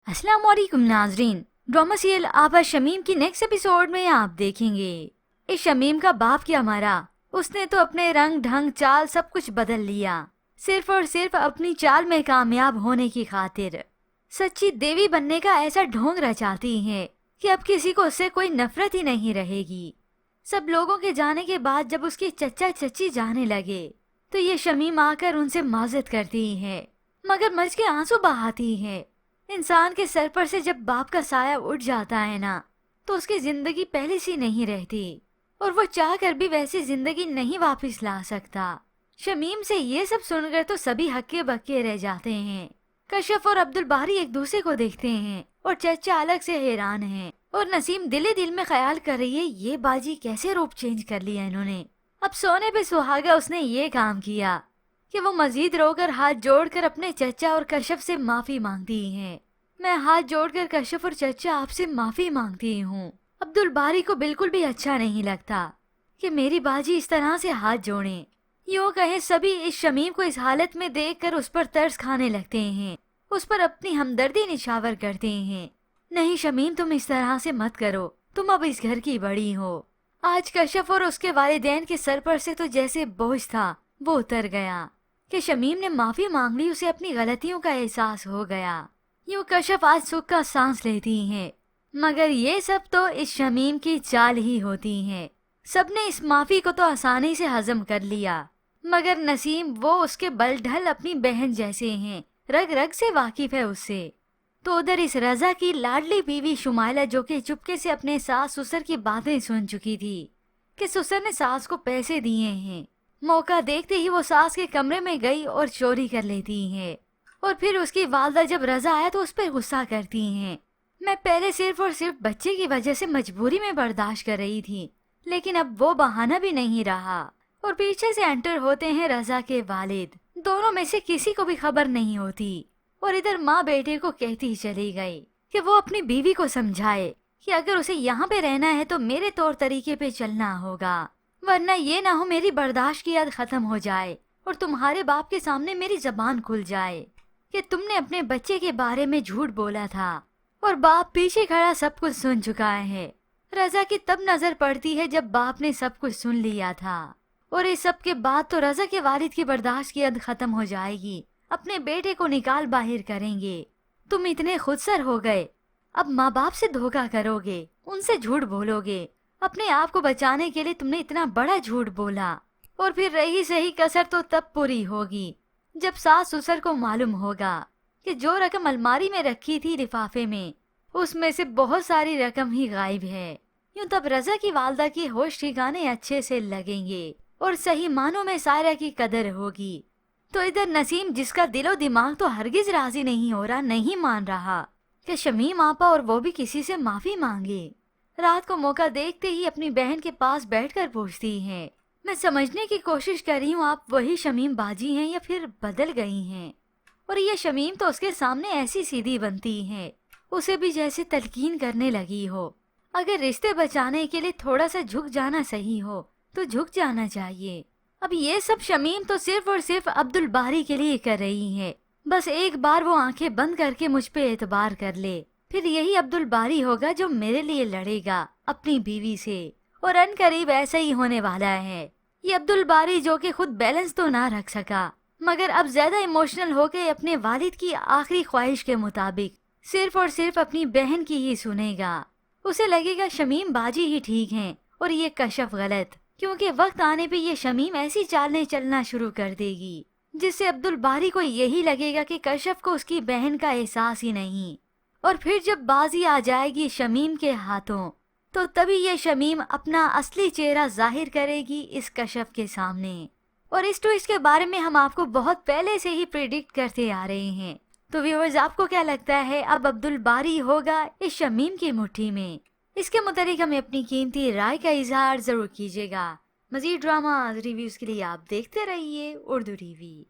अस्सलाम वालेकुम नाजरीन। ड्रामा सीरियल आबा शमीम की नेक्स्ट एपिसोड में आप देखेंगे इस शमीम का बाप क्या मरा, उसने तो अपने रंग ढंग चाल सब कुछ बदल लिया, सिर्फ और सिर्फ अपनी चाल में कामयाब होने की खातिर। सच्ची देवी बनने का ऐसा ढोंग रचाती है कि अब किसी को उससे कोई नफरत ही नहीं रहेगी। सब लोगों के जाने के बाद जब उसके चचा चची जाने लगे तो ये शमीम आकर उनसे माजरत करती है, मगर मर्ज के आंसू बहाती है। इंसान के सर पर से जब बाप का साया उठ जाता है ना, तो उसकी जिंदगी पहले सी नहीं रहती और वो चाह कर भी वैसी जिंदगी नहीं वापस ला सकता। शमीम से ये सब सुनकर तो सभी हक्के बक्के रह जाते हैं। कशफ और अब्दुल बारी एक दूसरे को देखते हैं और चचा अलग से हैरान हैं और नसीम दिल दिल में ख्याल कर रही है, ये बाजी कैसे रूप चेंज कर लिया इन्होंने। अब सोने पे सुहागा उसने ये काम किया कि वो मजीद रोकर हाथ जोड़कर अपने चचा और कशफ से माफी मांगती हैं। मैं हाथ जोड़कर कशफ और चचा आपसे माफी मांगती हूँ। अब्दुल बारी को बिल्कुल भी अच्छा नहीं लगता कि मेरी बाजी इस तरह से हाथ जोड़े। यूँ कहें सभी इस शमीम को इस हालत में देखकर उस पर तरस खाने लगते हैं, उस पर अपनी हमदर्दी निछावर करते हैं। नहीं शमीम, तुम इस तरह से मत करो, तुम अब इस घर की बड़ी हो। आज कशफ और उसके वालिदैन के सर पर से तो जैसे बोझ था वो उतर गया कि शमीम ने माफी मांग ली, उसे अपनी गलतियों का एहसास हो गया। यूँ कशफ आज सुख का सांस लेती हैं, मगर ये सब तो इस शमीम की चाल ही होती है। सबने इस माफी को तो आसानी से हजम कर लिया, मगर नसीम वो उसके बलढल अपनी बहन जैसे हैं, रग रग से वाकिफ है उससे। तो उधर इस रजा की लाडली बीवी शुमाइला जो कि चुपके से अपने सास ससुर की बातें सुन चुकी थी कि ससुर ने सास को पैसे दिए हैं, मौका देखते ही वो सास के कमरे में गई और चोरी कर लेती है। और फिर उसकी वालदा जब रजा आया तो उस पर गुस्सा करती हैं। मैं पहले सिर्फ और सिर्फ बच्चे की वजह से मजबूरी में बर्दाश्त कर रही थी, लेकिन अब वो बहाना भी नहीं रहा। और पीछे से एंटर होते हैं रजा के वालिद। दोनों में से किसी को भी खबर नहीं होती और इधर माँ बेटे को कहती चली गई कि वो अपनी बीवी को समझाए कि अगर उसे यहाँ पे रहना है तो मेरे तौर तरीके पे चलना होगा, वरना ये ना हो मेरी बर्दाश्त की याद खत्म हो जाए और तुम्हारे बाप के सामने मेरी जबान खुल जाए कि तुमने अपने बच्चे के बारे में झूठ बोला था। और बाप पीछे खड़ा सब कुछ सुन चुका है। रजा की तब नजर पड़ती है जब बाप ने सब कुछ सुन लिया था और इस सब के बाद तो रजा के वालिद की बर्दाश्त की हद खत्म हो जाएगी, अपने बेटे को निकाल बाहर करेंगे। तुम इतने खुदसर हो गए, अब माँ बाप से धोखा करोगे, उनसे झूठ बोलोगे, अपने आप को बचाने के लिए तुमने इतना बड़ा झूठ बोला। और फिर रही सही कसर तो तब पूरी होगी जब सास ससुर को मालूम होगा कि जो रकम अलमारी में रखी थी लिफाफे में, उसमें से बहुत सारी रकम ही गायब है। यूं तब रजा की वालदा की होश ठिकाने अच्छे से लगेंगे और सही मानों में सायरा की कदर होगी। तो इधर नसीम, जिसका दिलो दिमाग तो हरगिज राजी नहीं हो रहा, नहीं मान रहा कि शमीम आपा और वो भी किसी से माफी मांगे। रात को मौका देखते ही अपनी बहन के पास बैठकर पूछती है, मैं समझने की कोशिश कर रही हूँ आप वही शमीम बाजी हैं या फिर बदल गई हैं। और ये शमीम तो उसके सामने ऐसी सीधी बनती है, उसे भी जैसे तलकीन करने लगी हो। अगर रिश्ते बचाने के लिए थोड़ा सा झुक जाना सही हो तो झुक जाना चाहिए। अब ये सब शमीम तो सिर्फ और सिर्फ अब्दुल बारी के लिए कर रही है। बस एक बार वो आंखें बंद करके मुझ पे एतबार कर ले, फिर यही अब्दुल बारी होगा जो मेरे लिए लड़ेगा अपनी बीवी से। और अनकरीब ऐसा ही होने वाला है। ये अब्दुल बारी जो कि खुद बैलेंस तो ना रख सका, मगर अब ज्यादा इमोशनल होके अपने वालिद की आखिरी ख्वाहिश के मुताबिक सिर्फ और सिर्फ अपनी बहन की ही सुनेगा। उसे लगेगा शमीम बाजी ही ठीक है और ये कशफ गलत, क्योंकि वक्त आने पे ये शमीम ऐसी चालें चलना शुरू कर देगी जिससे अब्दुल बारी को यही लगेगा कि कशफ को उसकी बहन का एहसास ही नहीं। और फिर जब बाजी आ जाएगी शमीम के हाथों, तो तभी ये शमीम अपना असली चेहरा जाहिर करेगी इस कशफ के सामने। और इस ट्विस्ट के बारे में हम आपको बहुत पहले से ही प्रेडिक्ट करते आ रहे हैं। तो व्यूअर्स, आपको क्या लगता है अब अब्दुल बारी होगा इस शमीम की मुट्ठी में? इसके मुताबिक हमें अपनी कीमती राय का इजहार जरूर कीजिएगा। मजीद ड्रामा रिव्यूज के लिए आप देखते रहिए उर्दू टीवी।